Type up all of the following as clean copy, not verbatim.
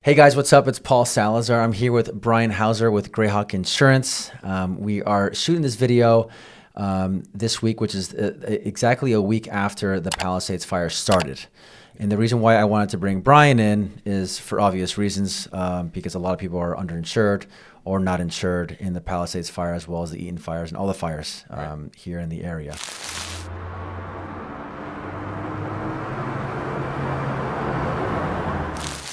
Hey guys, what's up? It's Paul Salazar. I'm here with Bryan Bhouser with Greyhawk Insurance. We are shooting this video this week, which is exactly a week after the Palisades fire started. And the reason why I wanted to bring Bryan in is for obvious reasons, because a lot of people are underinsured or not insured in the Palisades fire, as well as the Eaton fires and all the fires here in the area.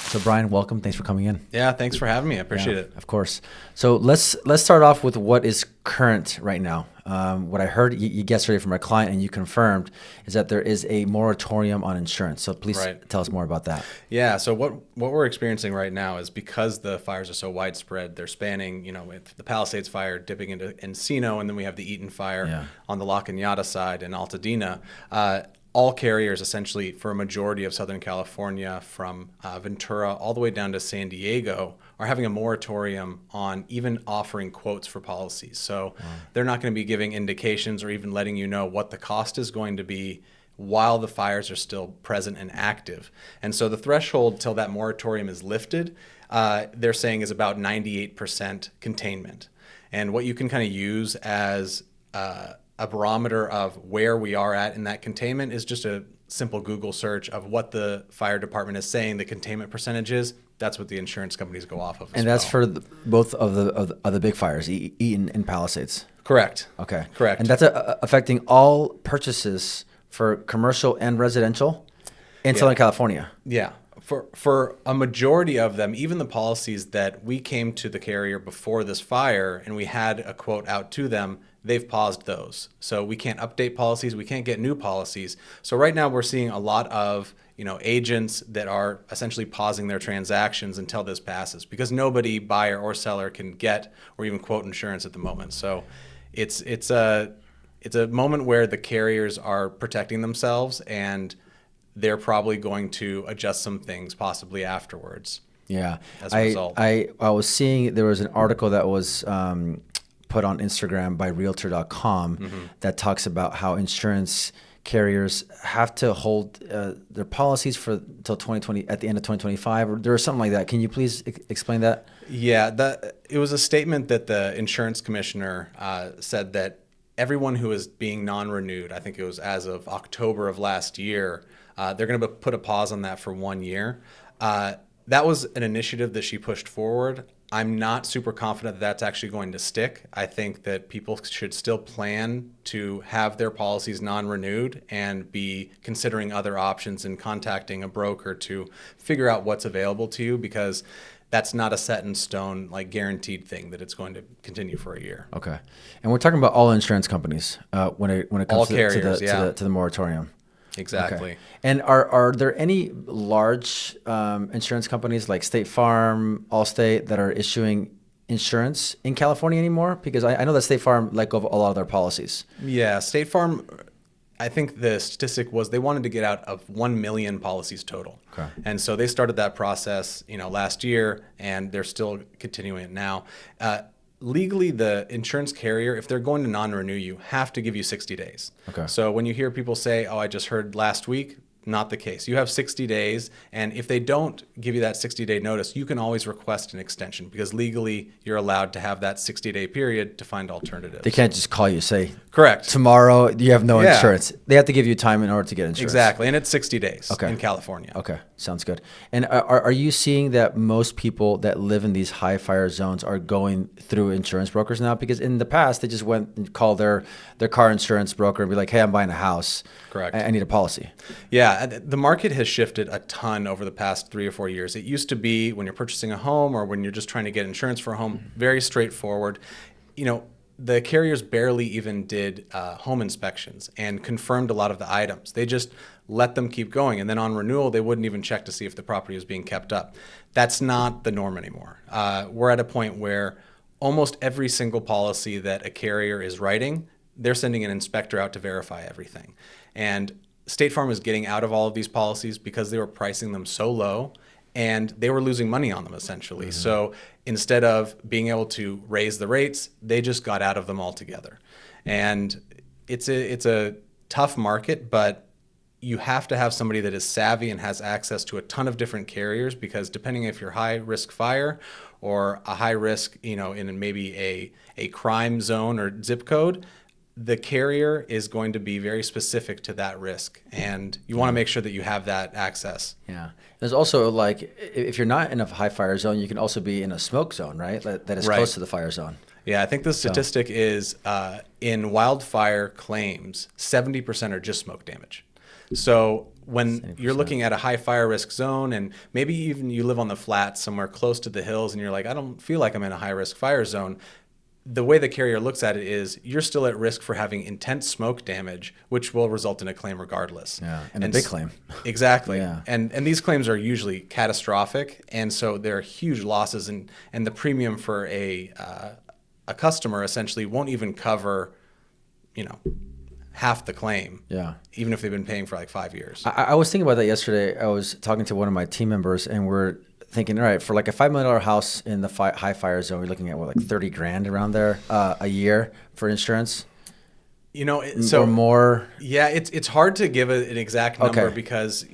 So Bryan, welcome. Thanks for coming in. Yeah, thanks for having me. I appreciate it. Of course. So let's start off with what is current right now. What I heard yesterday from our client and you confirmed is that there is a moratorium on insurance. So please tell us more about that. Yeah. So what we're experiencing right now is because the fires are so widespread, they're spanning, with the Palisades fire dipping into Encino, and then we have the Eaton fire on the La Cañada side in Altadena. All carriers, essentially, for a majority of Southern California, from Ventura all the way down to San Diego, are having a moratorium on even offering quotes for policies. So they're not going to be giving indications or even letting you know what the cost is going to be while the fires are still present and active. And so the threshold till that moratorium is lifted, they're saying is about 98% containment. And what you can kind of use as a barometer of where we are at in that containment is just a simple Google search of what the fire department is saying the containment percentage is. That's what the insurance companies go off of. And that's for both of the big fires, Eaton and Palisades. Correct. Okay. Correct. And that's affecting all purchases for commercial and residential in Southern California. Yeah. For a majority of them, even the policies that we came to the carrier before this fire and we had a quote out to them, they've paused those. So we can't update policies, we can't get new policies. So right now we're seeing a lot of agents that are essentially pausing their transactions until this passes, because nobody, buyer or seller, can get or even quote insurance at the moment. So it's a moment where the carriers are protecting themselves, and they're probably going to adjust some things possibly afterwards. Yeah. As a result. I was seeing there was an article that was put on Instagram by Realtor.com that talks about how insurance carriers have to hold their policies for till 2020 at the end of 2025, or there was something like that. Can you please explain that? Yeah, it was a statement that the insurance commissioner said that everyone who is being non-renewed, I think it was as of October of last year, they're going to put a pause on that for 1 year. That was an initiative that she pushed forward. I'm not super confident that that's actually going to stick. I think that people should still plan to have their policies non-renewed and be considering other options and contacting a broker to figure out what's available to you, because that's not a set in stone, like guaranteed thing that it's going to continue for a year. Okay. And we're talking about all insurance companies when it comes all to, carriers, to the moratorium. Exactly. Okay. And are there any large insurance companies like State Farm, Allstate that are issuing insurance in California anymore? Because I know that State Farm let go of a lot of their policies. Yeah, State Farm, I think the statistic was they wanted to get out of 1 million policies total. Okay. And so they started that process, last year, and they're still continuing it now. Legally, the insurance carrier, if they're going to non-renew you, have to give you 60 days. Okay. So when you hear people say, oh, I just heard last week, not the case. You have 60 days, and if they don't give you that 60-day notice, you can always request an extension, because legally you're allowed to have that 60-day period to find alternatives. They can't just call you, say, correct, tomorrow you have no insurance. They have to give you time in order to get insurance. Exactly, and it's 60 days in California. Okay, sounds good. And are you seeing that most people that live in these high fire zones are going through insurance brokers now? Because in the past, they just went and called their car insurance broker and be like, hey, I'm buying a house. Correct. I need a policy. Yeah, the market has shifted a ton over the past 3 or 4 years. It used to be when you're purchasing a home or when you're just trying to get insurance for a home, very straightforward. The carriers barely even did home inspections and confirmed a lot of the items. They just let them keep going. And then on renewal, they wouldn't even check to see if the property was being kept up. That's not the norm anymore. We're at a point where almost every single policy that a carrier is writing, they're sending an inspector out to verify everything. And State Farm is getting out of all of these policies because they were pricing them so low and they were losing money on them, essentially. So instead of being able to raise the rates, they just got out of them altogether. And it's a tough market, but you have to have somebody that is savvy and has access to a ton of different carriers, because depending if you're high risk fire or a high risk, in maybe a crime zone or zip code, the carrier is going to be very specific to that risk, and you want to make sure that you have that access. Yeah. There's also, like, if you're not in a high fire zone, you can also be in a smoke zone, right? That is close to the fire zone. Yeah, I think the statistic is in wildfire claims, 70% are just smoke damage. So when 70%. You're looking at a high fire risk zone, and maybe even you live on the flats somewhere close to the hills, and you're like, I don't feel like I'm in a high risk fire zone. The way the carrier looks at it is you're still at risk for having intense smoke damage, which will result in a claim regardless. Yeah, and a big claim. Exactly. Yeah. And these claims are usually catastrophic, and so there are huge losses, and the premium for a customer essentially won't even cover, half the claim. Yeah. Even if they've been paying for like 5 years. I was thinking about that yesterday. I was talking to one of my team members, and we're thinking, all right, for like a $5 million house in the high fire zone, we're looking at like 30 grand around there a year for insurance. So or more. Yeah, it's hard to give an exact number because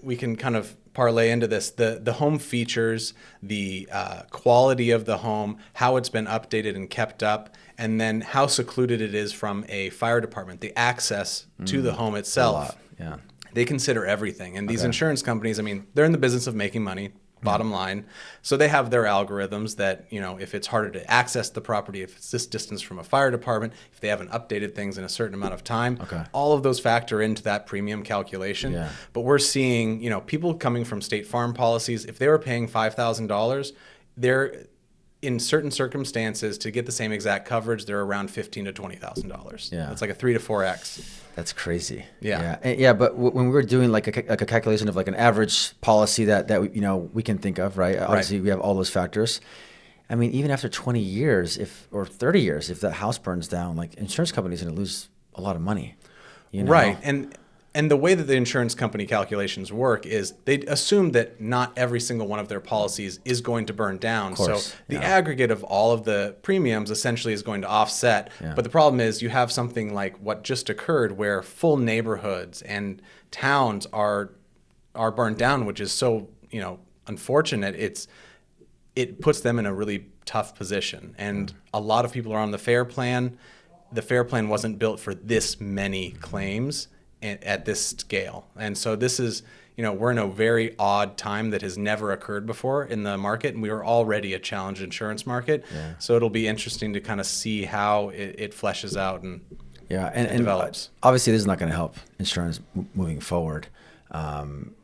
we can kind of parlay into this. The home features, the quality of the home, how it's been updated and kept up, and then how secluded it is from a fire department, the access to the home itself. A lot. Yeah. They consider everything. And these insurance companies, they're in the business of making money, bottom line. So they have their algorithms that, if it's harder to access the property, if it's this distance from a fire department, if they haven't updated things in a certain amount of time, all of those factor into that premium calculation. Yeah. But we're seeing, people coming from State Farm policies, if they were paying $5,000, they're in certain circumstances to get the same exact coverage, they're around $15,000 to $20,000. Yeah. It's like a 3 to 4x. That's crazy. Yeah. But when we were doing like a calculation of like an average policy that we can think of, right? Obviously, we have all those factors. Even after 20 years, or 30 years, if that house burns down, like insurance companies are going to lose a lot of money. Right. And the way that the insurance company calculations work is they assume that not every single one of their policies is going to burn down. So the aggregate of all of the premiums essentially is going to offset. Yeah. But the problem is you have something like what just occurred where full neighborhoods and towns are burned down, which is so, unfortunate. It puts them in a really tough position. And a lot of people are on the FAIR plan. The FAIR plan wasn't built for this many claims at this scale. And so this is, we're in a very odd time that has never occurred before in the market, and we are already a challenged insurance market. Yeah. So it'll be interesting to kind of see how it fleshes out and develops. Obviously, this is not going to help insurance moving forward.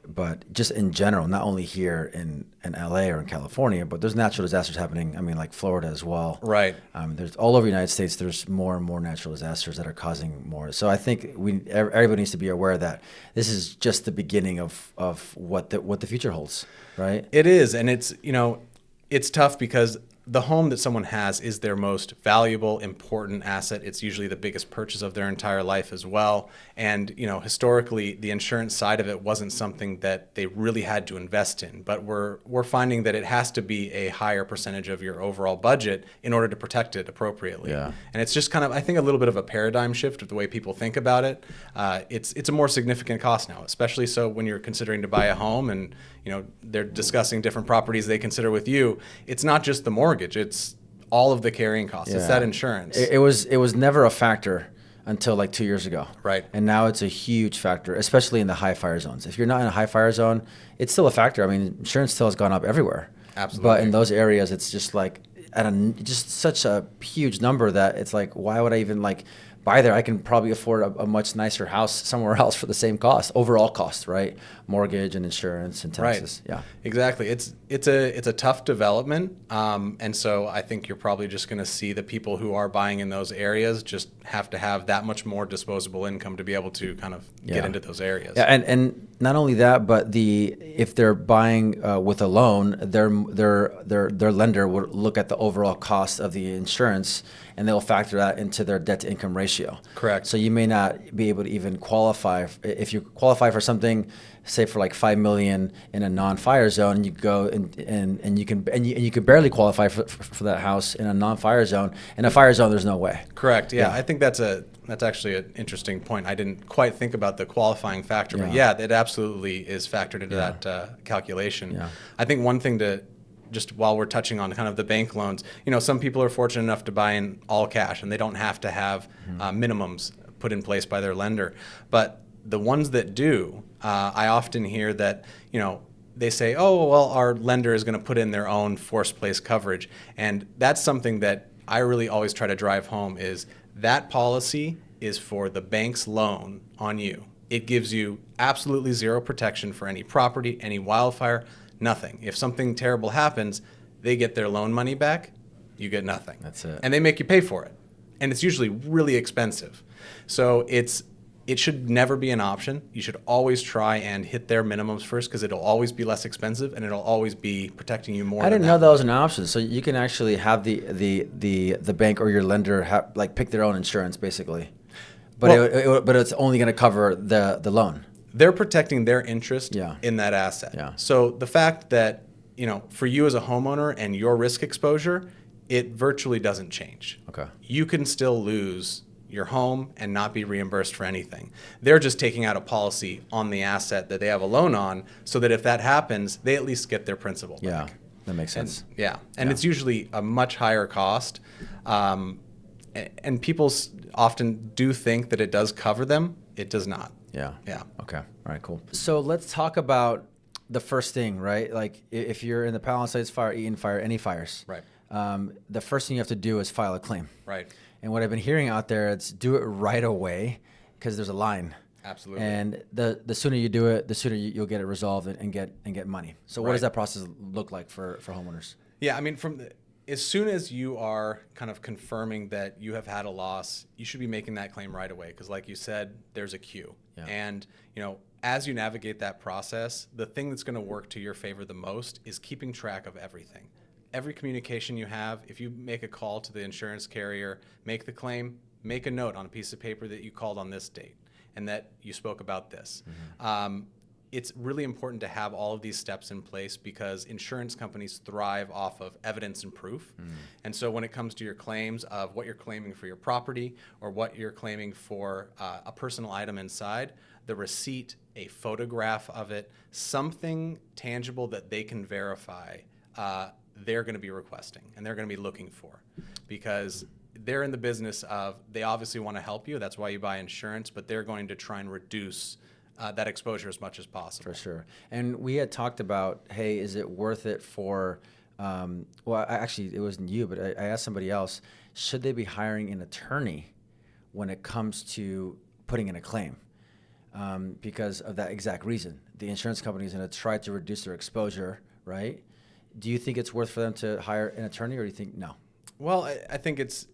But just in general, not only here in LA or in California, but there's natural disasters happening, like Florida as well. Right. There's all over the United States, there's more and more natural disasters that are causing more. So I think everybody needs to be aware that this is just the beginning of what the future holds, right? It is. And it's tough because the home that someone has is their most valuable, important asset. It's usually the biggest purchase of their entire life as well. And, historically, the insurance side of it wasn't something that they really had to invest in. But we're finding that it has to be a higher percentage of your overall budget in order to protect it appropriately. Yeah. And it's just kind of, I think, a little bit of a paradigm shift of the way people think about it. It's a more significant cost now, especially so when you're considering to buy a home and, they're discussing different properties they consider with you. It's not just the mortgage. It's all of the carrying costs. Yeah. It's that insurance. It was never a factor until like 2 years ago. Right. And now it's a huge factor, especially in the high fire zones. If you're not in a high fire zone, it's still a factor. Insurance still has gone up everywhere. Absolutely. But in those areas, it's just like just such a huge number that it's like, why would I even buy there? I can probably afford a much nicer house somewhere else for the same cost, overall cost, right? Mortgage and insurance and taxes. Right. Yeah, exactly. It's a tough development, and so I think you're probably just going to see the people who are buying in those areas just have to have that much more disposable income to be able to kind of get into those areas. Yeah, and not only that, but if they're buying with a loan, their lender would look at the overall cost of the insurance and they'll factor that into their debt to income ratio. Correct. So you may not be able to even qualify if you qualify for something, say for like $5 million in a non-fire zone. You go and you can barely qualify for that house in a non-fire zone. In a fire zone, there's no way. Correct. Yeah, I think that's actually an interesting point. I didn't quite think about the qualifying factor, but yeah, it absolutely is factored into that calculation. Yeah. I think one thing to just while we're touching on kind of the bank loans, some people are fortunate enough to buy in all cash and they don't have to have minimums put in place by their lender. But the ones that do, I often hear that, they say, oh, well, our lender is going to put in their own forced place coverage. And that's something that I really always try to drive home is that policy is for the bank's loan on you. It gives you absolutely zero protection for any property, any wildfire, nothing. If something terrible happens, they get their loan money back, you get nothing. That's it. And they make you pay for it. And it's usually really expensive. So it should never be an option. You should always try and hit their minimums first because it'll always be less expensive and it'll always be protecting you more. I didn't know that was an option. So you can actually have the bank or your lender pick their own insurance basically. But but it's only going to cover the loan. They're protecting their interest in that asset. Yeah. So the fact that, for you as a homeowner and your risk exposure, it virtually doesn't change. Okay. You can still lose your home and not be reimbursed for anything. They're just taking out a policy on the asset that they have a loan on so that if that happens, they at least get their principal back. Yeah, that makes sense. And it's usually a much higher cost. And people often do think that it does cover them. It does not. Yeah. Yeah. Okay. All right, cool. So let's talk about the first thing, right? Like if you're in the Palisades fire, Eaton fire, any fires, right? The first thing you have to do is file a claim. Right. And what I've been hearing out there, it's do it right away because there's a line. Absolutely. And the sooner you do it, the sooner you'll get it resolved and get money. So what does that process look like for homeowners? Yeah, I mean, as soon as you are kind of confirming that you have had a loss, you should be making that claim right away because like you said, there's a queue. Yeah. And, as you navigate that process, the thing that's going to work to your favor the most is keeping track of everything. Every communication you have, if you make a call to the insurance carrier, make the claim, make a note on a piece of paper that you called on this date and that you spoke about this. Mm-hmm. It's really important to have all of these steps in place because insurance companies thrive off of evidence and proof. Mm. And so when it comes to your claims of what you're claiming for your property or what you're claiming for a personal item inside, the receipt, a photograph of it, something tangible that they can verify, they're going to be requesting and they're going to be looking for because they're in the business of, they obviously want to help you. That's why you buy insurance, but they're going to try and reduce that exposure as much as possible. For sure. And we had talked about, hey, is it worth it for, actually, it wasn't you, but I asked somebody else, should they be hiring an attorney when it comes to putting in a claim? Because of that exact reason. The insurance company is going to try to reduce their exposure, right? Do you think it's worth for them to hire an attorney or do you think no? Well, I think it's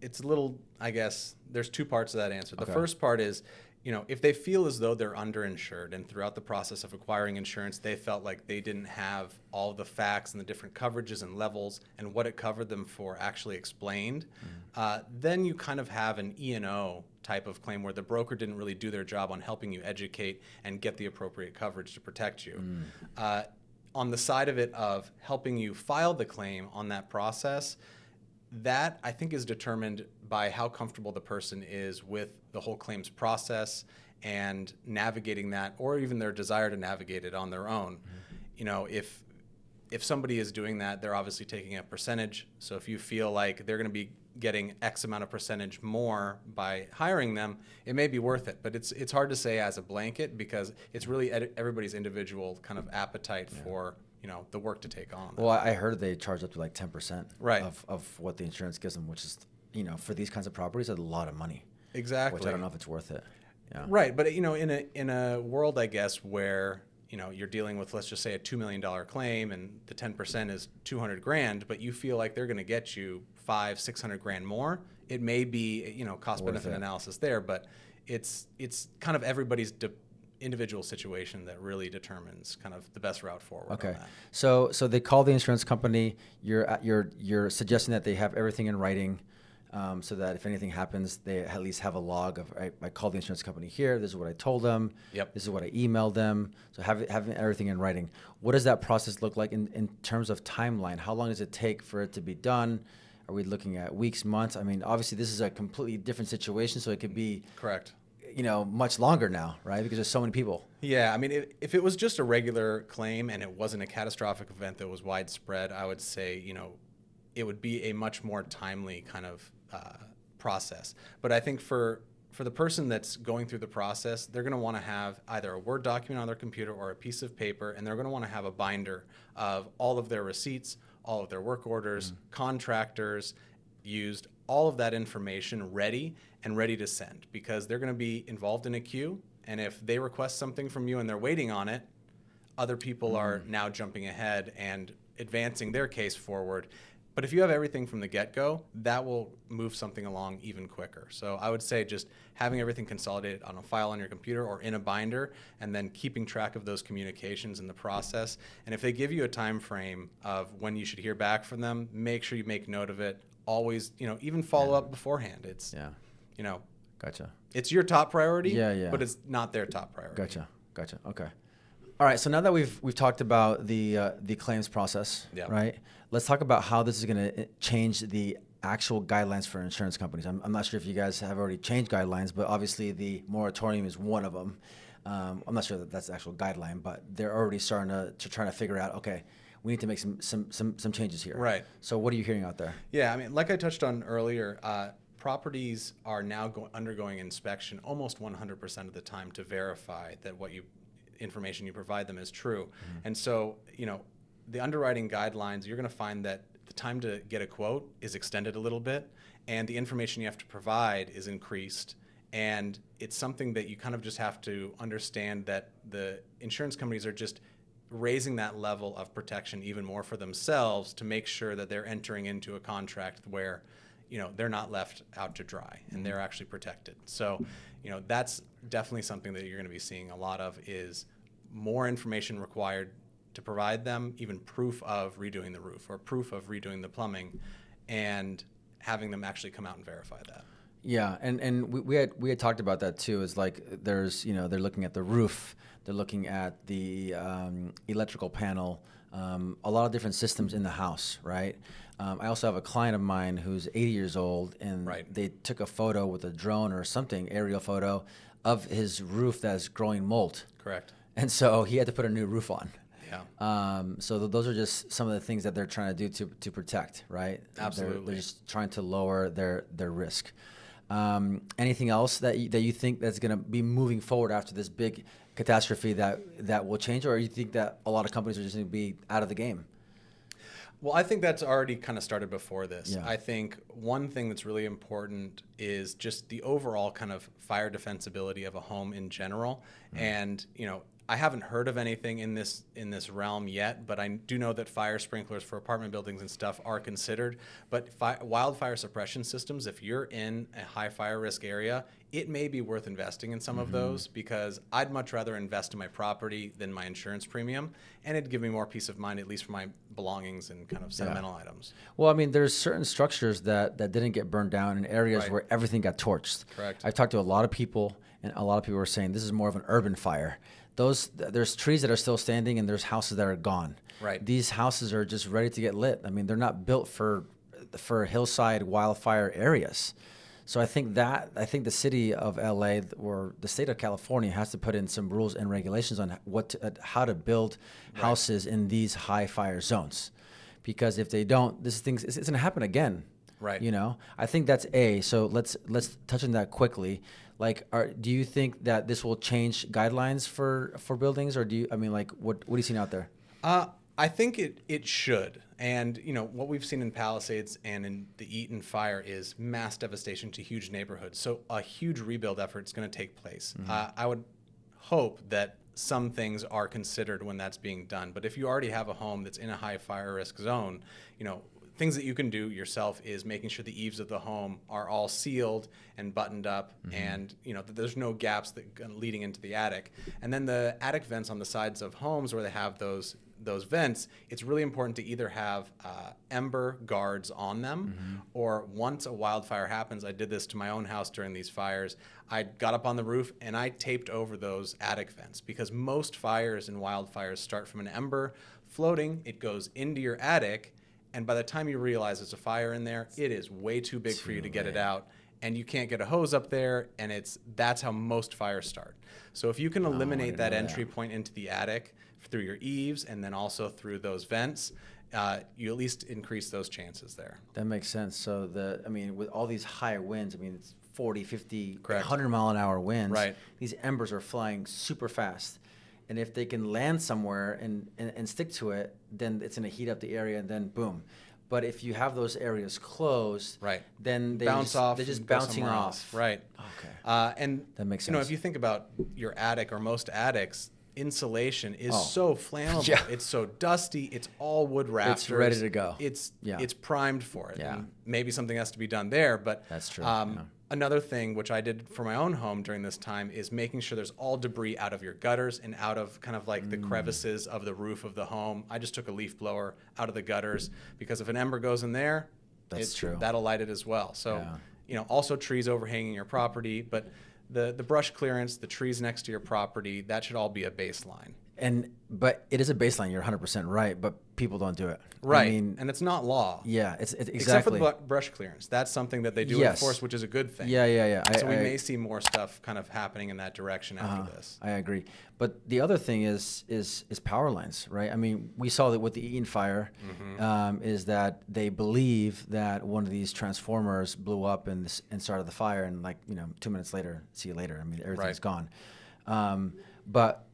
a little, I guess, there's two parts of that answer. The first part is, if they feel as though they're underinsured and throughout the process of acquiring insurance, they felt like they didn't have all the facts and the different coverages and levels and what it covered them for actually explained, then you kind of have an E&O type of claim where the broker didn't really do their job on helping you educate and get the appropriate coverage to protect you. On the side of it of helping you file the claim on that process, that I think is determined by how comfortable the person is with the whole claims process and navigating that, or even their desire to navigate it on their own. If somebody is doing that, they're obviously taking a percentage. So if you feel like they're going to be getting X amount of percentage more by hiring them, it may be worth it. But it's hard to say as a blanket because it's really everybody's individual kind of appetite for the work to take on. Well, I heard they charge up to like 10% right. of what the insurance gives them, which is, for these kinds of properties, a lot of money. Exactly. Which I don't know if it's worth it. Yeah. Right. But, in a world, I guess, where, you're dealing with, let's just say, a $2 million claim and the 10% is $200,000, but you feel like they're going to get you $500,000-$600,000 more, it may be, cost-benefit analysis there, but it's kind of everybody's individual situation that really determines kind of the best route forward. Okay. On that. So they call the insurance company. You're suggesting that they have everything in writing. so that if anything happens, they at least have a log of, I called the insurance company here, this is what I told them, Yep. this is what I emailed them. So having everything in writing. What does that process look like in terms of timeline? How long does it take for it to be done? Are we looking at weeks, months? I mean, obviously this is a completely different situation, so it could be Correct. Much longer now, right? Because there's so many people. Yeah, I mean, if it was just a regular claim and it wasn't a catastrophic event that was widespread, I would say, it would be a much more timely kind of process. But I think for the person that's going through the process, they're going to want to have either a Word document on their computer or a piece of paper, and they're going to want to have a binder of all of their receipts, all of their work orders, contractors used, all of that information ready to send, because they're going to be involved in a queue. And if they request something from you and they're waiting on it, other people are now jumping ahead and advancing their case forward. But if you have everything from the get-go, that will move something along even quicker. So I would say just having everything consolidated on a file on your computer or in a binder, and then keeping track of those communications in the process. And if they give you a time frame of when you should hear back from them, make sure you make note of it. Always, even follow up beforehand. It's, Gotcha. It's your top priority, but it's not their top priority. Gotcha. Okay. All right. So now that we've talked about the claims process, right? Let's talk about how this is going to change the actual guidelines for insurance companies. I'm not sure if you guys have already changed guidelines, but obviously the moratorium is one of them. I'm not sure that that's the actual guideline, but they're already starting to try to figure out, okay, we need to make some changes here. Right. So what are you hearing out there? Yeah, I mean, like I touched on earlier, properties are now undergoing inspection almost 100% of the time to verify that information you provide them is true. And so, the underwriting guidelines, you're going to find that the time to get a quote is extended a little bit, and the information you have to provide is increased. And it's something that you kind of just have to understand that the insurance companies are just raising that level of protection even more for themselves to make sure that they're entering into a contract where they're not left out to dry and they're actually protected. So, that's definitely something that you're going to be seeing a lot of, is more information required to provide them, even proof of redoing the roof or proof of redoing the plumbing, and having them actually come out and verify that. Yeah, and we had talked about that too. Is like there's they're looking at the roof, they're looking at the electrical panel, a lot of different systems in the house, right? I also have a client of mine who's 80 years old, and they took a photo with a drone or something, aerial photo, of his roof that's growing mold. Correct. And so he had to put a new roof on. Yeah. So those are just some of the things that they're trying to do to protect, right? Absolutely. They're just trying to lower their risk. Anything else that you think that's going to be moving forward after this big catastrophe that will change, or you think that a lot of companies are just going to be out of the game? Well, I think that's already kind of started before this. Yeah. I think one thing that's really important is just the overall kind of fire defensibility of a home in general. And, I haven't heard of anything in this realm yet, but I do know that fire sprinklers for apartment buildings and stuff are considered. But wildfire suppression systems, if you're in a high fire risk area, it may be worth investing in some of those, because I'd much rather invest in my property than my insurance premium, and it'd give me more peace of mind, at least for my belongings and kind of sentimental items. Well, I mean, there's certain structures that didn't get burned down in areas where everything got torched. Correct. I've talked to a lot of people, and a lot of people are saying this is more of an urban fire. There's trees that are still standing, and there's houses that are gone. Right. These houses are just ready to get lit. I mean, they're not built for hillside wildfire areas. So I think the city of LA or the state of California has to put in some rules and regulations on how to build houses in these high fire zones, because if they don't, it's going to happen again. Right. I think that's A. So let's touch on that quickly. Like, do you think that this will change guidelines for buildings, or what are you seeing out there? I think it should. And, what we've seen in Palisades and in the Eaton fire is mass devastation to huge neighborhoods. So a huge rebuild effort is going to take place. I would hope that some things are considered when that's being done. But if you already have a home that's in a high fire risk zone, things that you can do yourself is making sure the eaves of the home are all sealed and buttoned up, and that there's no gaps leading into the attic. And then the attic vents on the sides of homes where they have those those vents, it's really important to either have ember guards on them, or once a wildfire happens, I did this to my own house during these fires, I got up on the roof and I taped over those attic vents, because most fires and wildfires start from an ember floating, it goes into your attic, and by the time you realize there's a fire in there, it is way too big for you to get it out. And you can't get a hose up there, and that's how most fires start. So if you can eliminate that entry point into the attic through your eaves and then also through those vents, you at least increase those chances there. That makes sense. So with all these high winds, it's 40, 50, Correct. 100 mile an hour winds. Right. These embers are flying super fast. And if they can land somewhere and stick to it, then it's going to heat up the area, and then boom. But if you have those areas closed, right, then they're just bouncing off. Right. Okay. And that makes sense. If you think about your attic or most attics, insulation is so flammable. Yeah. It's so dusty. It's all wood rafters. It's ready to go. It's primed for it. Yeah. And maybe something has to be done there. But that's true. Another thing which I did for my own home during this time is making sure there's all debris out of your gutters and out of kind of like the crevices of the roof of the home. I just took a leaf blower out of the gutters, because if an ember goes in there, that'll light it as well. So, also trees overhanging your property, but the brush clearance, the trees next to your property, that should all be a baseline. But it is a baseline. You're 100% right, but people don't do it. Right, and it's not law. Yeah, it's exactly. Except for the brush clearance. That's something that they do enforce, which is a good thing. Yeah. So we may see more stuff kind of happening in that direction after this. I agree. But the other thing is power lines, right? We saw that with the Eaton fire, is that they believe that one of these transformers blew up and started the fire, and 2 minutes later, see you later. Everything's gone. But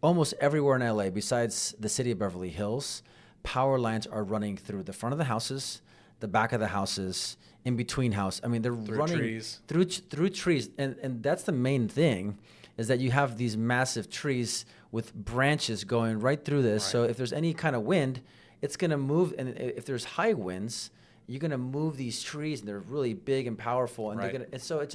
almost everywhere in LA, besides the city of Beverly Hills, power lines are running through the front of the houses, the back of the houses, in between houses. They're running trees. through trees, and that's the main thing, is that you have these massive trees with branches going right through this. Right. So if there's any kind of wind, it's going to move, and if there's high winds, you're going to move these trees, and they're really big and powerful, and so it's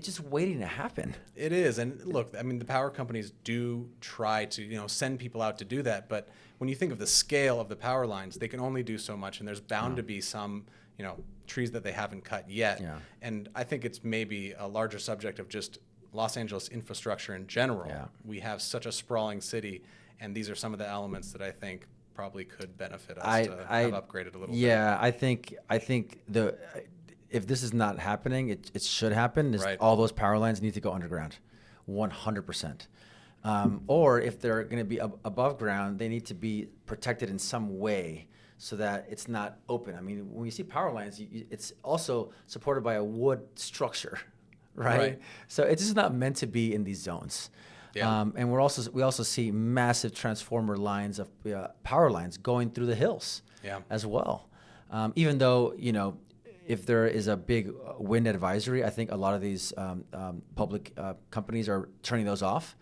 just waiting to happen. It is. And look, the power companies do try to, send people out to do that. But when you think of the scale of the power lines, they can only do so much. And there's bound to be some, trees that they haven't cut yet. Yeah. And I think it's maybe a larger subject of just Los Angeles infrastructure in general. Yeah. We have such a sprawling city. And these are some of the elements that I think probably could benefit us to have upgraded a little bit. Yeah, I think if this is not happening, it should happen. Right. All those power lines need to go underground, 100%. Or if they're going to be above ground, they need to be protected in some way so that it's not open. When you see power lines, it's also supported by a wood structure, right? So it's just not meant to be in these zones. Yeah. And we also see massive transformer lines of power lines going through the hills as well. Even though, if there is a big wind advisory, I think a lot of these public companies are turning those off.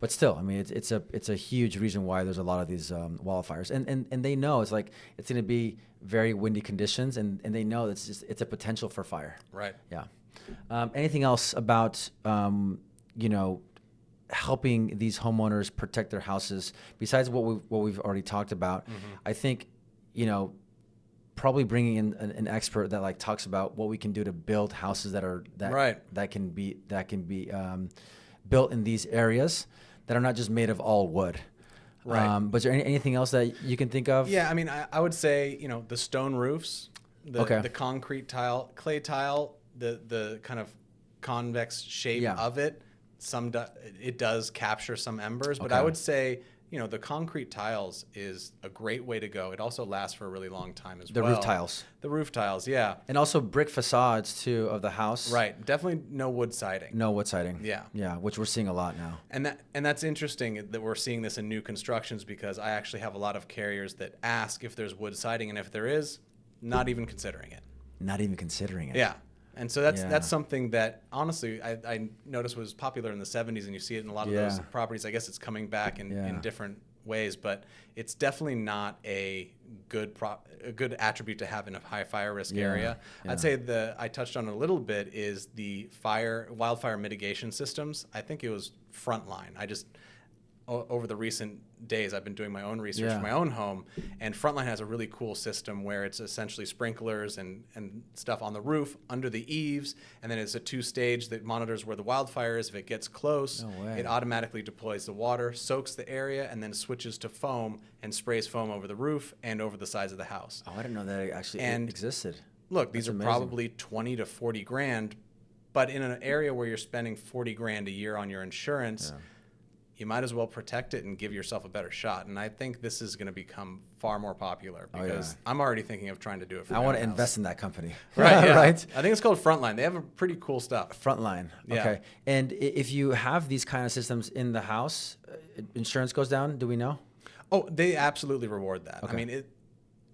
But still, it's a huge reason why there's a lot of these wildfires, and they know it's going to be very windy conditions, and they know it's a potential for fire. Right. Yeah. Anything else about helping these homeowners protect their houses besides what we've already talked about? Mm-hmm. I think probably bringing in an expert that talks about what we can do to build houses that can be built in these areas that are not just made of all wood. Right. But is there anything else that you can think of? Yeah, I would say the stone roofs, the concrete tile, clay tile, the kind of convex shape of it. It does capture some embers, but I would say the concrete tiles is a great way to go. It also lasts for a really long time as well. The roof tiles, yeah. And also brick facades, too, of the house. Right. Definitely no wood siding. Yeah. Yeah, which we're seeing a lot now. And that's interesting that we're seeing this in new constructions, because I actually have a lot of carriers that ask if there's wood siding, and if there is, not even considering it. Yeah. And so that's something that, honestly, I noticed was popular in the 70s, and you see it in a lot of those properties. I guess it's coming back in different ways, but it's definitely not a good attribute to have in a high fire risk area. Yeah. I'd say I touched on it a little bit is the wildfire mitigation systems. I think it was Frontline. over the recent days, I've been doing my own research for my own home, and Frontline has a really cool system where it's essentially sprinklers and stuff on the roof, under the eaves, and then it's a 2-stage that monitors where the wildfire is. If it gets close, it automatically deploys the water, soaks the area, and then switches to foam and sprays foam over the roof and over the sides of the house. Oh, I didn't know that it actually existed. Look, these are probably 20 to 40 grand, but in an area where you're spending 40 grand a year on your insurance, you might as well protect it and give yourself a better shot. And I think this is going to become far more popular because I'm already thinking of trying to do it for I want to invest in that company. Right. Yeah. Right. I think it's called Frontline. They have pretty cool stuff. Frontline. Yeah. Okay. And if you have these kind of systems in the house, insurance goes down. Do we know? Oh, they absolutely reward that. Okay. I mean,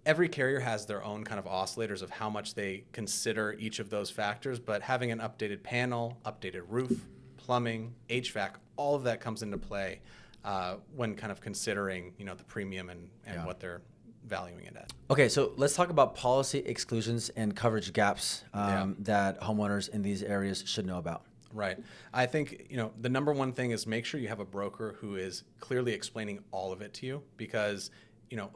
every carrier has their own kind of oscillators of how much they consider each of those factors, but having an updated panel, updated roof, plumbing, HVAC, all of that comes into play when kind of considering, the premium and what they're valuing it at. Okay, so let's talk about policy exclusions and coverage gaps that homeowners in these areas should know about. Right. I think, the number one thing is make sure you have a broker who is clearly explaining all of it to you, because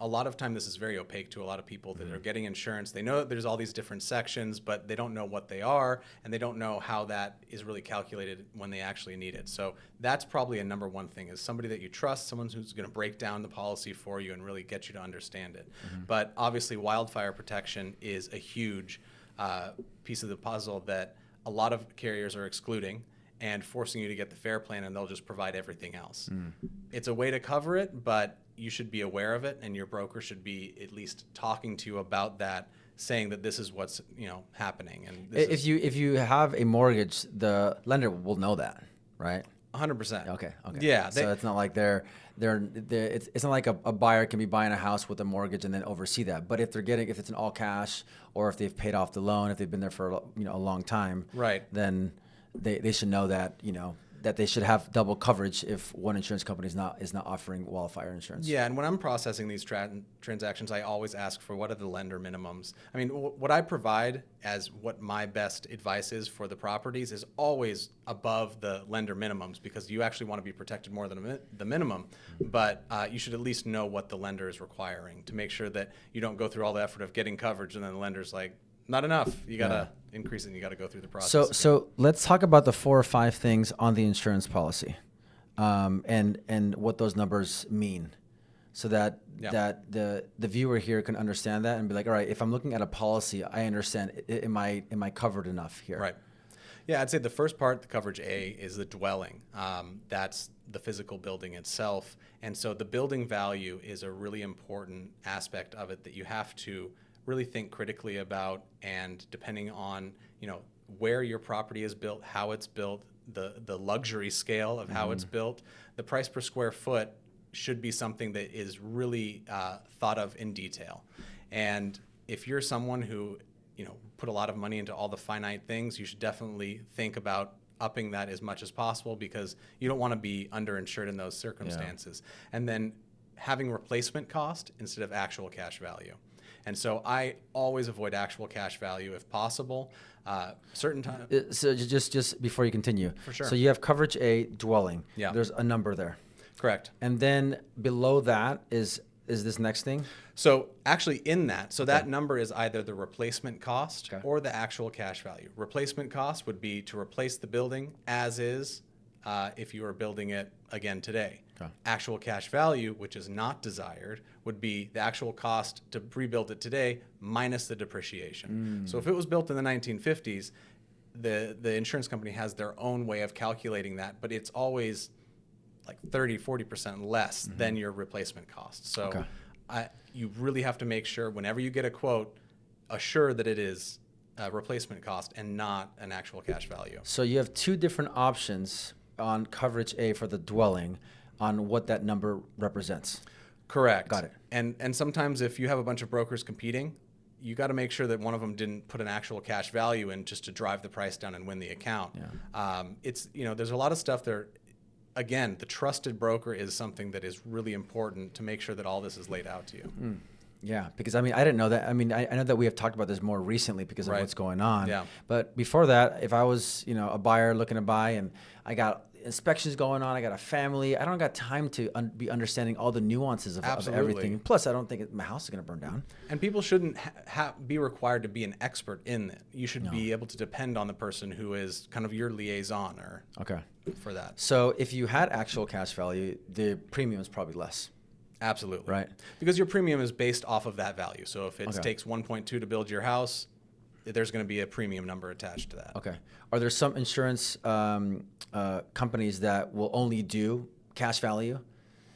a lot of time this is very opaque to a lot of people that are getting insurance. They know that there's all these different sections, but they don't know what they are, and they don't know how that is really calculated when they actually need it. So that's probably a number one thing, is somebody that you trust, someone who's going to break down the policy for you and really get you to understand it. But obviously wildfire protection is a huge piece of the puzzle that a lot of carriers are excluding and forcing you to get the FAIR plan, and they'll just provide everything else. It's a way to cover it, but you should be aware of it, and your broker should be at least talking to you about that, saying that this is what's happening. And if you have a mortgage, the lender will know that, right? 100%. Okay. Yeah. So it's not like it's not like a buyer can be buying a house with a mortgage and then oversee that. But if it's an all cash, or if they've paid off the loan, if they've been there for a long time, right, then they should know that that they should have double coverage if one insurance company is not offering wildfire insurance. Yeah, and when I'm processing these transactions, I always ask for what are the lender minimums. I mean, what I provide as what my best advice is for the properties is always above the lender minimums, because you actually want to be protected more than the minimum, but you should at least know what the lender is requiring to make sure that you don't go through all the effort of getting coverage and then the lender's like, not enough. You got to increase it, and you got to go through the process. So let's talk about the 4 or 5 things on the insurance policy, and what those numbers mean, so that the viewer here can understand that and be like, all right, if I'm looking at a policy, I understand. Am I covered enough here? Right. Yeah, I'd say the first part, the coverage A, is the dwelling. That's the physical building itself, and so the building value is a really important aspect of it that you have to really think critically about, and depending on where your property is built, how it's built, the luxury scale of how it's built, the price per square foot should be something that is really thought of in detail. And if you're someone who put a lot of money into all the finite things, you should definitely think about upping that as much as possible, because you don't want to be underinsured in those circumstances. And then having replacement cost instead of actual cash value. And so I always avoid actual cash value if possible. Certain times. So just before you continue. For sure. So you have coverage A, dwelling. Yeah. There's a number there. Correct. And then below that is this next thing? So actually in that, that number is either the replacement cost or the actual cash value. Replacement cost would be to replace the building as is if you were building it again today. Actual cash value, which is not desired, would be the actual cost to rebuild it today minus the depreciation. So if it was built in the 1950s, the insurance company has their own way of calculating that, but it's always like 30-40% less than your replacement cost. So you really have to make sure whenever you get a quote, assure that it is a replacement cost and not an actual cash value. So you have 2 different options on coverage A for the dwelling on what that number represents. Correct. Got it. And sometimes if you have a bunch of brokers competing, you got to make sure that one of them didn't put an actual cash value in just to drive the price down and win the account. It's there's a lot of stuff there. Again, the trusted broker is something that is really important to make sure that all this is laid out to you. Yeah, because I mean, I didn't know that. I mean, I know that we have talked about this more recently because of Right. what's going on. Yeah. But before that, if I was, a buyer looking to buy and I got inspections going on, I got a family, I don't got time to be understanding all the nuances of everything. Plus, I don't think my house is going to burn down. And people shouldn't be required to be an expert in it. You should be able to depend on the person who is kind of your liaison for that. So if you had actual cash value, the premium is probably less. Absolutely. Right. Because your premium is based off of that value. So if it takes 1.2 to build your house, there's going to be a premium number attached to that. Okay. Are there some insurance companies that will only do cash value,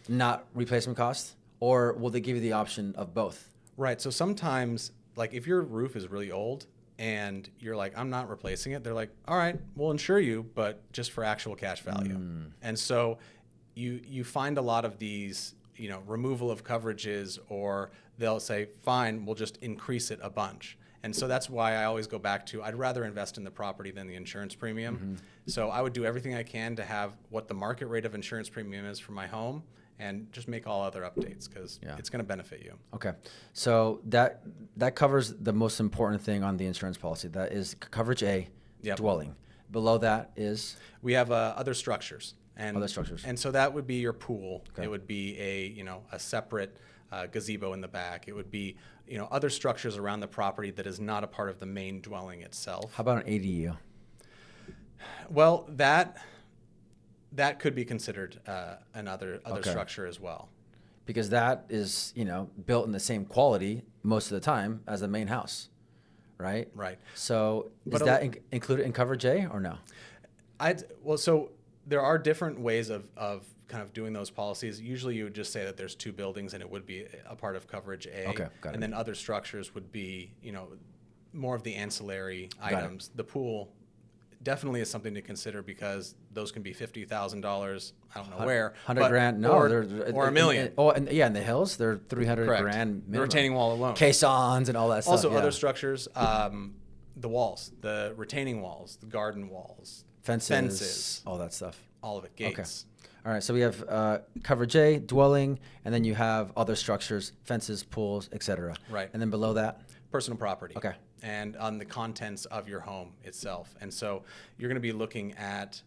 not replacement cost? Or will they give you the option of both? Right. So sometimes, like if your roof is really old and you're like, I'm not replacing it, they're like, all right, we'll insure you, but just for actual cash value. And so you find a lot of these removal of coverages, or they'll say, fine, we'll just increase it a bunch. And so that's why I always go back to, I'd rather invest in the property than the insurance premium. So I would do everything I can to have what the market rate of insurance premium is for my home and just make all other updates because it's going to benefit you. Okay. So that covers the most important thing on the insurance policy. That is coverage A, dwelling. Below that is? We have other structures. And other structures. And so that would be your pool. Okay. It would be a separate gazebo in the back. It would be other structures around the property that is not a part of the main dwelling itself. How about an ADU? Well, that could be considered another structure as well. Because that is built in the same quality most of the time as the main house, right? Right. So is that included in coverage A or no? So there are different ways of kind of doing those policies. Usually you would just say that there's two buildings and it would be a part of coverage A. Okay, got it. And then other structures would be, more of the ancillary items. The pool definitely is something to consider because those can be $50,000. I don't know where. $100,000. No, or $1 million. In the hills, they're $300,000 minimum. The retaining wall alone. Caissons and all that stuff. Also, other structures, the walls, the retaining walls, the garden walls. Fences, all that stuff. All of it, gates. Okay. All right, so we have coverage A, dwelling, and then you have other structures, fences, pools, etc. Right. And then below that? Personal property. Okay. And on the contents of your home itself. And so you're going to be looking at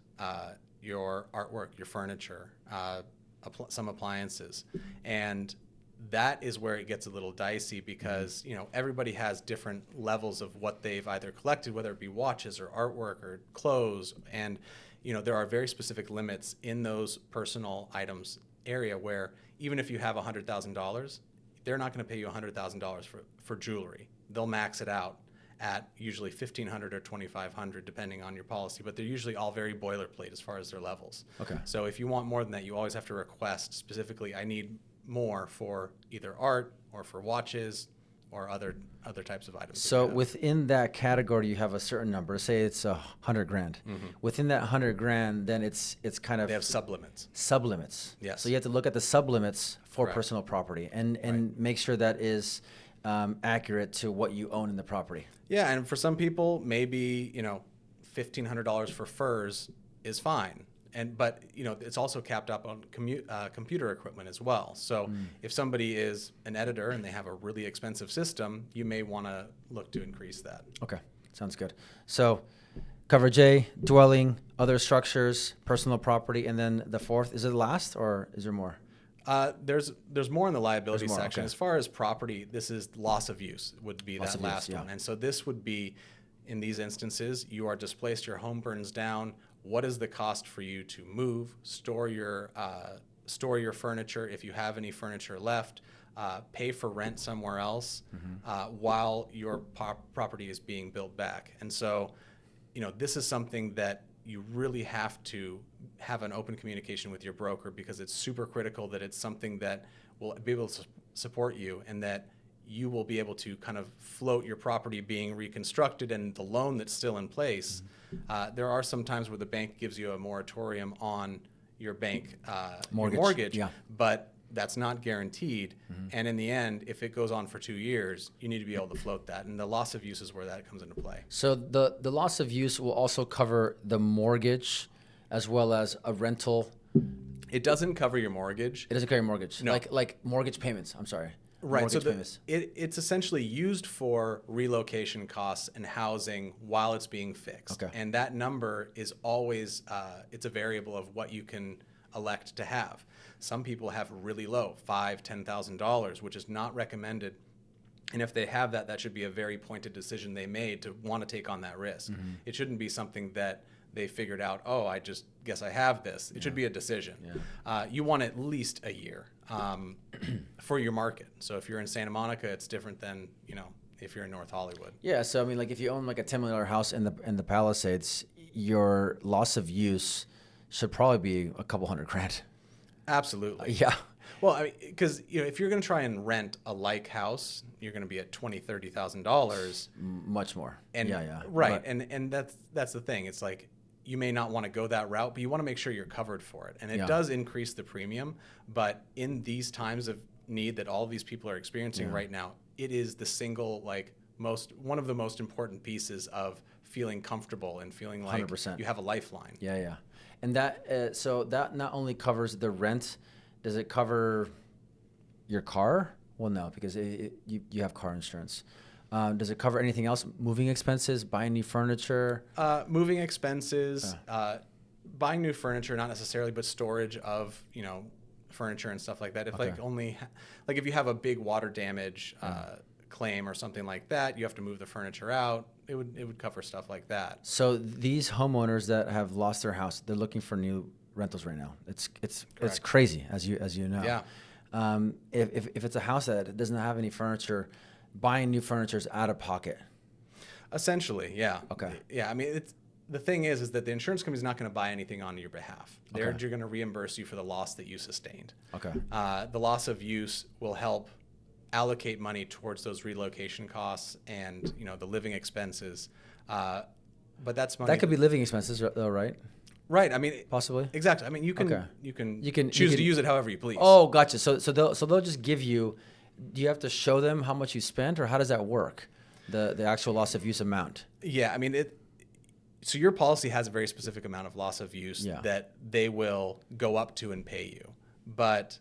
your artwork, your furniture, some appliances. And that is where it gets a little dicey because everybody has different levels of what they've either collected, whether it be watches or artwork or clothes, and there are very specific limits in those personal items area where even if you have $100,000, they're not going to pay you $100,000 for jewelry. They'll max it out at usually $1,500 or $2,500 depending on your policy, but they're usually all very boilerplate as far as their levels. Okay. So if you want more than that, you always have to request specifically, I need more for either art or for watches or other types of items. So within that category, you have a certain number. Say it's $100,000. Mm-hmm. Within that $100,000, then it's kind of they have sublimits. Sublimits. Yes. So you have to look at the sublimits for Correct. personal property and make sure that is accurate to what you own in the property. Yeah, and for some people, maybe $1,500 for furs is fine. But it's also capped up on computer equipment as well. So if somebody is an editor and they have a really expensive system, you may want to look to increase that. Okay, sounds good. So coverage A, dwelling, other structures, personal property, and then the fourth, is it the last or is there more? There's more in the liability section. Okay. As far as property, this is loss of use would be that last one. And so this would be, in these instances, you are displaced, your home burns down. What is the cost for you to move, store your furniture if you have any furniture left, pay for rent somewhere else while your property is being built back? And so, this is something that you really have to have an open communication with your broker because it's super critical that it's something that will be able to support you and that you will be able to kind of float your property being reconstructed and the loan that's still in place. There are some times where the bank gives you a moratorium on your bank mortgage, but that's not guaranteed. And in the end, if it goes on for 2 years, you need to be able to float that. And the loss of use is where that comes into play. So the loss of use will also cover the mortgage as well as a rental. It doesn't cover your mortgage. It doesn't cover your mortgage. No. Like mortgage payments. I'm sorry. Right. So mortgage payments? it's essentially used for relocation costs and housing while it's being fixed. Okay. And that number is always, it's a variable of what you can elect to have. Some people have really low, $5,000, $10,000, which is not recommended. And if they have that, that should be a very pointed decision they made to want to take on that risk. It shouldn't be something that they figured out, oh, I just guess I have this. It should be a decision. You want at least a year for your market. So if you're in Santa Monica, it's different than, if you're in North Hollywood. Yeah. So I mean, like if you own like a $10 million house in the Palisades, your loss of use should probably be a couple $100,000. Absolutely. Yeah. Well, I mean, because if you're going to try and rent a like house, you're going to be at $20,000, $30,000. Much more. And yeah. Right. And that's the thing. It's like you may not want to go that route, but you want to make sure you're covered for it. And it does increase the premium. But in these times of need that all of these people are experiencing right now, it is the single one of the most important pieces of feeling comfortable and feeling like 100%. you have a lifeline. Yeah. And that so that not only covers the rent, does it cover your car? Well, no, because you have car insurance. Does it cover anything else? Moving expenses, buying new furniture? Moving expenses, buying new furniture, not necessarily, but storage of, furniture and stuff like that. If if you have a big water damage claim or something like that, you have to move the furniture out. It would cover stuff like that. So these homeowners that have lost their house, they're looking for new rentals right now. It's crazy, as you know. Yeah. If it's a house that doesn't have any furniture, buying new furniture is out of pocket. Essentially, yeah. Okay. Yeah, I mean, the thing is that the insurance company is not going to buy anything on your behalf. They're going to reimburse you for the loss that you sustained. Okay. The loss of use will help allocate money towards those relocation costs and the living expenses. But that's money that could be living expenses, though, right? Right. I mean, possibly. Exactly. I mean, you can choose to use it however you please. Oh, gotcha. So they'll just give you. Do you have to show them how much you spent, or how does that work? The actual loss of use amount. Yeah. I mean, so your policy has a very specific amount of loss of use that they will go up to and pay you. But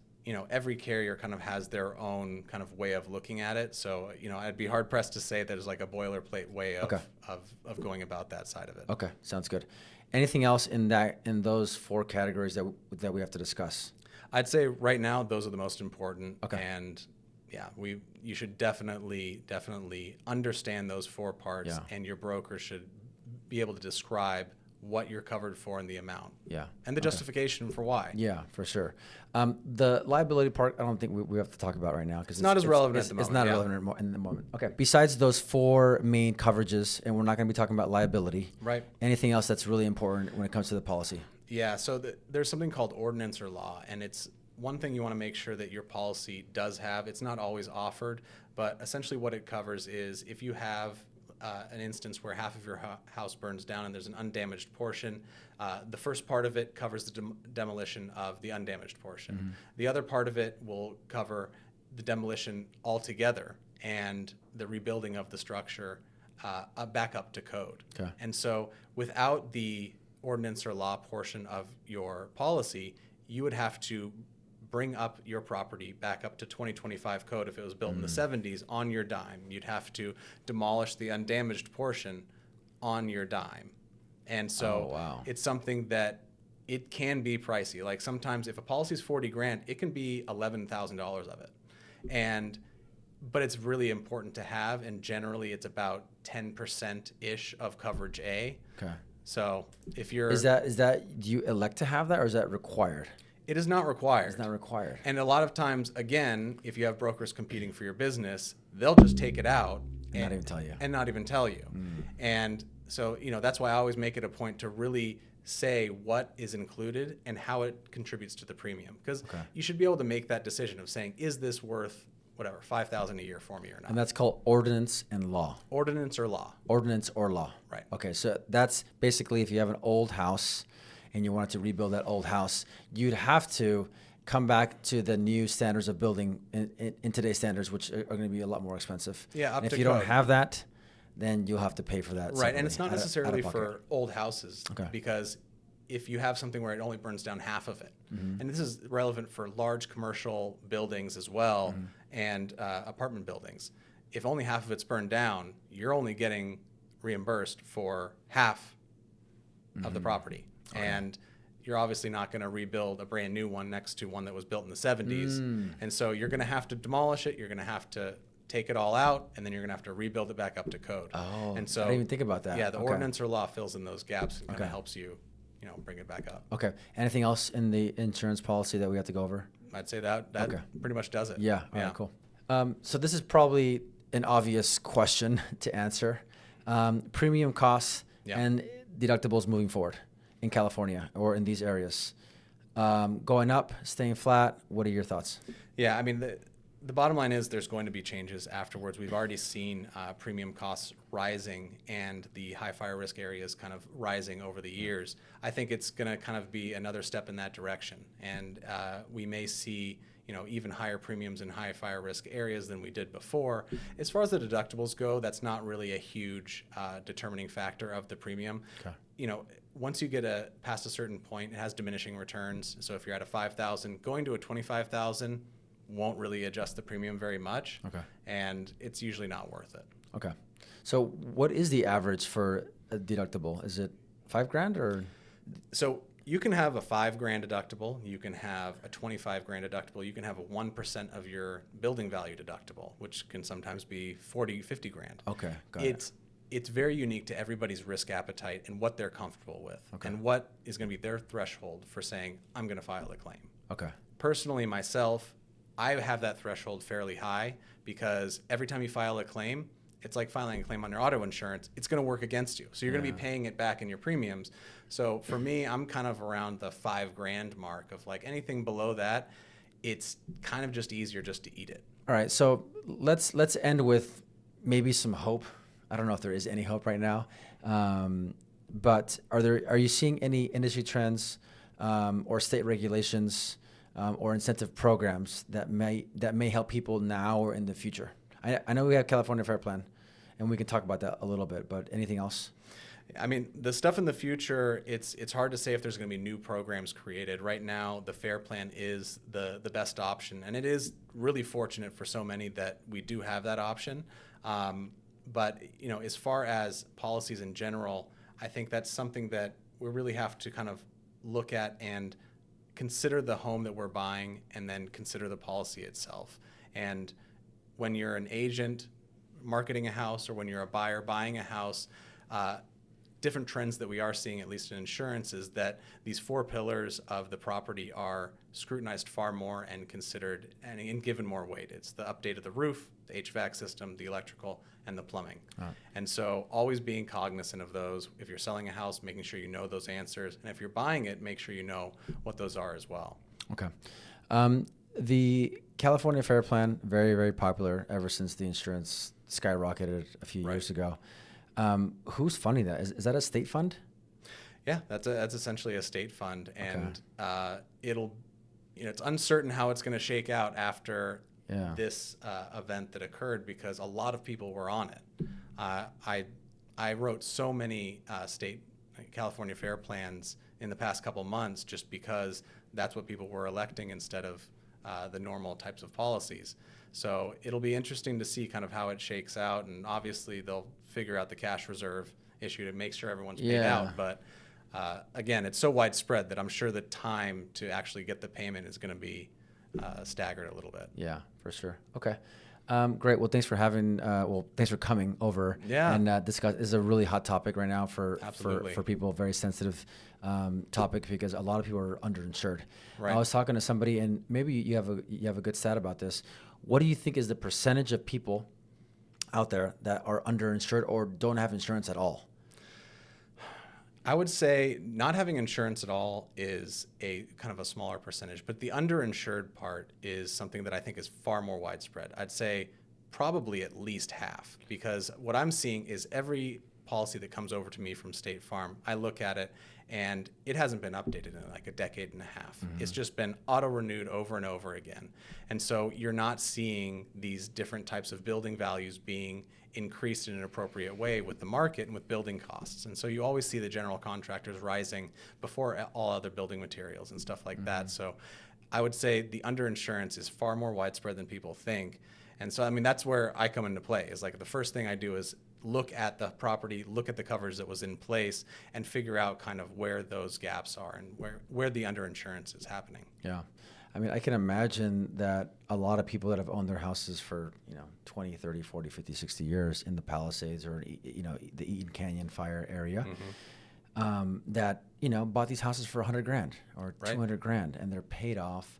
every carrier kind of has their own kind of way of looking at it. So, I'd be hard pressed to say there's like a boilerplate way of going about that side of it. Okay, sounds good. Anything else in those four categories that we have to discuss? I'd say right now those are the most important. Okay. And yeah, you should definitely understand those four parts, and your broker should be able to describe what you're covered for and the amount. Yeah. And the justification for why. Yeah, for sure. The liability part, I don't think we have to talk about right now because it's not as relevant at the moment. It's not relevant in the moment. Okay. Besides those four main coverages, and we're not going to be talking about liability. Right. Anything else that's really important when it comes to the policy? Yeah. So there's something called ordinance or law, and it's one thing you want to make sure that your policy does have. It's not always offered, but essentially what it covers is if you have an instance where half of your house burns down and there's an undamaged portion, the first part of it covers the demolition of the undamaged portion. Mm-hmm. The other part of it will cover the demolition altogether and the rebuilding of the structure back up to code. Okay. And so without the ordinance or law portion of your policy, you would have to bring up your property back up to 2025 code if it was built in the 70s on your dime. You'd have to demolish the undamaged portion on your dime. And so it's something that it can be pricey. Like sometimes if a policy is $40,000, it can be $11,000 of it. But it's really important to have, and generally it's about 10%-ish of coverage A. Okay. So if you're... Is that do you elect to have that, or is that required? It is not required. It's not required. And a lot of times, again, if you have brokers competing for your business, they'll just take it out and not even tell you. And so, that's why I always make it a point to really say what is included and how it contributes to the premium. Because you should be able to make that decision of saying, is this worth whatever, $5,000 a year for me or not? And that's called ordinance and law. Ordinance or law. Ordinance or law. Right. Okay, so that's basically if you have an old house and you wanted to rebuild that old house, you'd have to come back to the new standards of building in today's standards, which are going to be a lot more expensive. Yeah, and if you don't have that, then you'll have to pay for that. Right, and it's not necessarily for old houses, because if you have something where it only burns down half of it, and this is relevant for large commercial buildings as well, and apartment buildings, if only half of it's burned down, you're only getting reimbursed for half of the property. Okay. And you're obviously not going to rebuild a brand new one next to one that was built in the 70s. And so you're going to have to demolish it. You're going to have to take it all out, and then you're going to have to rebuild it back up to code. Oh, and so I didn't even think about that. Yeah, the ordinance or law fills in those gaps and kind of helps you, bring it back up. Okay. Anything else in the insurance policy that we have to go over? I'd say that pretty much does it. Yeah. All right, cool. So this is probably an obvious question to answer. Premium costs and deductibles moving forward in California or in these areas. Going up, staying flat. What are your thoughts? Yeah, I mean, the bottom line is there's going to be changes afterwards. We've already seen premium costs rising and the high fire risk areas kind of rising over the years. I think it's going to kind of be another step in that direction. And we may see, even higher premiums in high fire risk areas than we did before. As far as the deductibles go, that's not really a huge determining factor of the premium. Okay. Once you get past a certain point, it has diminishing returns. So if you're at a 5,000, going to a 25,000 won't really adjust the premium very much. Okay. And it's usually not worth it. Okay. So what is the average for a deductible? Is it $5,000 or? So you can have a $5,000 deductible. You can have a $25,000 deductible. You can have a 1% of your building value deductible, which can sometimes be 40, 50 grand. Okay. Got it. It's very unique to everybody's risk appetite and what they're comfortable with, and what is going to be their threshold for saying, I'm going to file a claim. Okay. Personally, myself, I have that threshold fairly high because every time you file a claim, it's like filing a claim on your auto insurance. It's going to work against you. So you're going to be paying it back in your premiums. So for me, I'm kind of around the $5,000 mark of like anything below that, it's kind of just easier just to eat it. All right. So let's end with maybe some hope. I don't know if there is any hope right now, but are you seeing any industry trends or state regulations or incentive programs that may help people now or in the future? I know we have California Fair Plan, and we can talk about that a little bit. But anything else? I mean, the stuff in the future, it's hard to say if there's going to be new programs created. Right now, the Fair Plan is the best option, and it is really fortunate for so many that we do have that option. But as far as policies in general, I think that's something that we really have to kind of look at and consider the home that we're buying, and then consider the policy itself. And when you're an agent marketing a house, or when you're a buyer buying a house, different trends that we are seeing, at least in insurance, is that these 4 pillars of the property are scrutinized far more and considered and given more weight. It's the update of the roof, the HVAC system, the electrical, and the plumbing. And so always being cognizant of those. If you're selling a house, making sure you know those answers. And if you're buying it, make sure you know what those are as well. Okay. The California Fair Plan, very, very popular ever since the insurance skyrocketed a few years ago. Who's funding that? Is that a state fund? Yeah, that's essentially a state fund, and it's uncertain how it's going to shake out after this event that occurred, because a lot of people were on it. I wrote so many state California Fair Plans in the past couple months just because that's what people were electing instead of the normal types of policies. So it'll be interesting to see kind of how it shakes out, and obviously they'll figure out the cash reserve issue to make sure everyone's paid out. But again, it's so widespread that I'm sure the time to actually get the payment is going to be staggered a little bit. Yeah, for sure. Okay. Great. Well, thanks for coming over and discuss. This is a really hot topic right now for people, very sensitive topic, because a lot of people are underinsured. Right. I was talking to somebody, and maybe you have a good stat about this. What do you think is the percentage of people out there that are underinsured or don't have insurance at all? I would say not having insurance at all is a kind of a smaller percentage, but the underinsured part is something that I think is far more widespread. I'd say probably at least half, because what I'm seeing is every policy that comes over to me from State Farm, I look at it and it hasn't been updated in like a decade and a half. It's just been auto-renewed over and over again. And so you're not seeing these different types of building values being increased in an appropriate way with the market and with building costs. And so you always see the general contractors rising before all other building materials and stuff like that. So I would say the underinsurance is far more widespread than people think. And so, I mean, that's where I come into play. Is like the first thing I do is look at the property, look at the coverage that was in place, and figure out kind of where those gaps are and where the underinsurance is happening. Yeah. I mean, I can imagine that a lot of people that have owned their houses for, 20, 30, 40, 50, 60 years in the Palisades or, the Eaton Canyon fire area, that, bought these houses for $100,000 or $200,000 and they're paid off.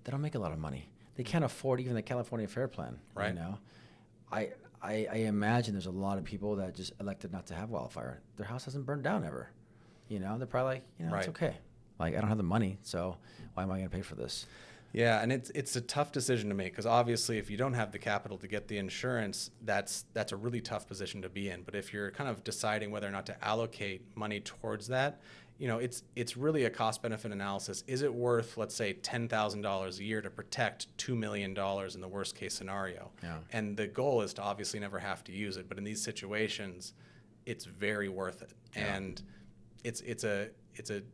They don't make a lot of money. They can't afford even the California Fair Plan. Right. I imagine there's a lot of people that just elected not to have wildfire. Their house hasn't burned down ever. They're probably like, it's okay. Like, I don't have the money, so why am I going to pay for this? Yeah, and it's a tough decision to make because obviously if you don't have the capital to get the insurance, that's a really tough position to be in. But if you're kind of deciding whether or not to allocate money towards that, it's really a cost-benefit analysis. Is it worth, let's say, $10,000 a year to protect $2 million in the worst-case scenario? Yeah. And the goal is to obviously never have to use it. But in these situations, it's very worth it. Yeah. And it's a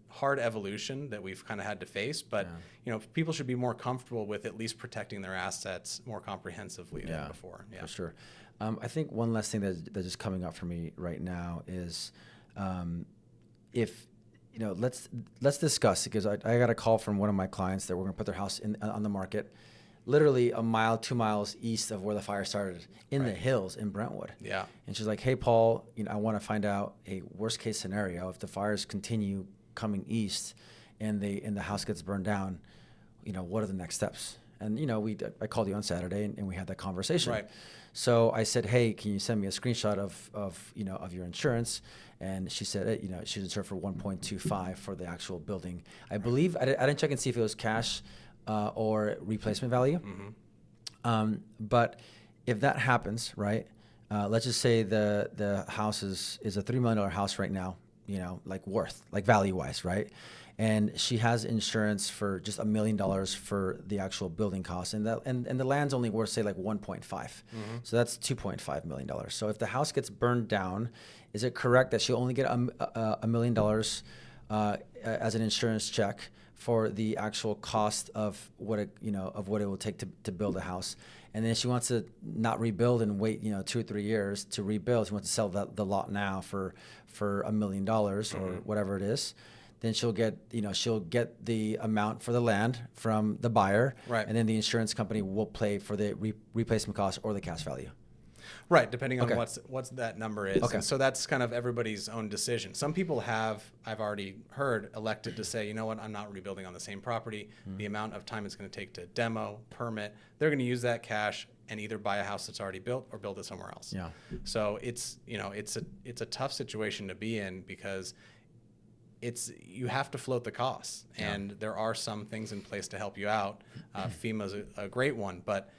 hard evolution that we've kind of had to face, but people should be more comfortable with at least protecting their assets more comprehensively than before. Yeah, for sure. I think one last thing that's just coming up for me right now is let's discuss, because I got a call from one of my clients that we're going to put their house on the market literally a mile, 2 miles east of where the fire started in the hills in Brentwood. Yeah. And she's like, hey, Paul, I want to find out a worst case scenario. If the fires continue coming east and the house gets burned down, what are the next steps? And, I called you on Saturday and we had that conversation. Right. So I said, hey, can you send me a screenshot of your insurance? And she said, she's insured for 1.25 for the actual building. I believe, I didn't check and see if it was cash or replacement value. Mm-hmm. But if that happens, right, let's just say the house is a $3 million house right now, like value-wise, right? And she has insurance for just $1 million for the actual building costs, and the land's only worth, say, like 1.5. Mm-hmm. So that's $2.5 million. So if the house gets burned down, is it correct that she'll only get $1 million as an insurance check for the actual cost of what it will take to build a house? And then she wants to not rebuild and wait 2 or 3 years to rebuild. She wants to sell the lot now for $1 million or whatever it is. Then she'll get the amount for the land from the buyer, right? And then the insurance company will pay for the replacement cost or the cash value. Right, depending on what's that number is. Okay. And so that's kind of everybody's own decision. Some people have, I've already heard, elected to say, you know what, I'm not rebuilding on the same property. Mm-hmm. The amount of time it's going to take to demo, permit, they're going to use that cash and either buy a house that's already built or build it somewhere else. Yeah. So it's a tough situation to be in because you have to float the costs, and there are some things in place to help you out. FEMA's a great one, but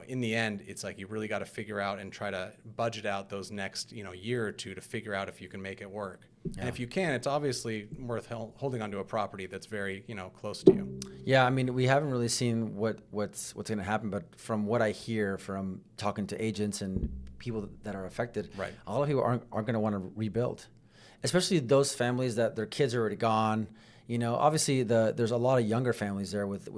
in the end, it's like you really got to figure out and try to budget out those next year or two to figure out if you can make it work. Yeah. And if you can, it's obviously worth holding onto a property that's very close to you. Yeah, I mean, we haven't really seen what's going to happen, but from what I hear from talking to agents and people that are affected, right, a lot of people aren't going to want to rebuild. Especially those families that their kids are already gone. Obviously there's a lot of younger families there with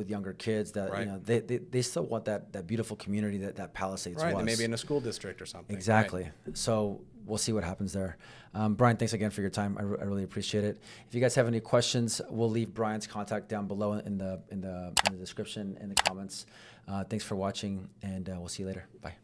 younger kids that right, they still want that beautiful community that Palisades right, was. Maybe in a school district or something. Exactly. Right. So we'll see what happens there. Bryan, thanks again for your time. I really appreciate it. If you guys have any questions, we'll leave Bryan's contact down below in the description, in the comments. Thanks for watching, and we'll see you later. Bye.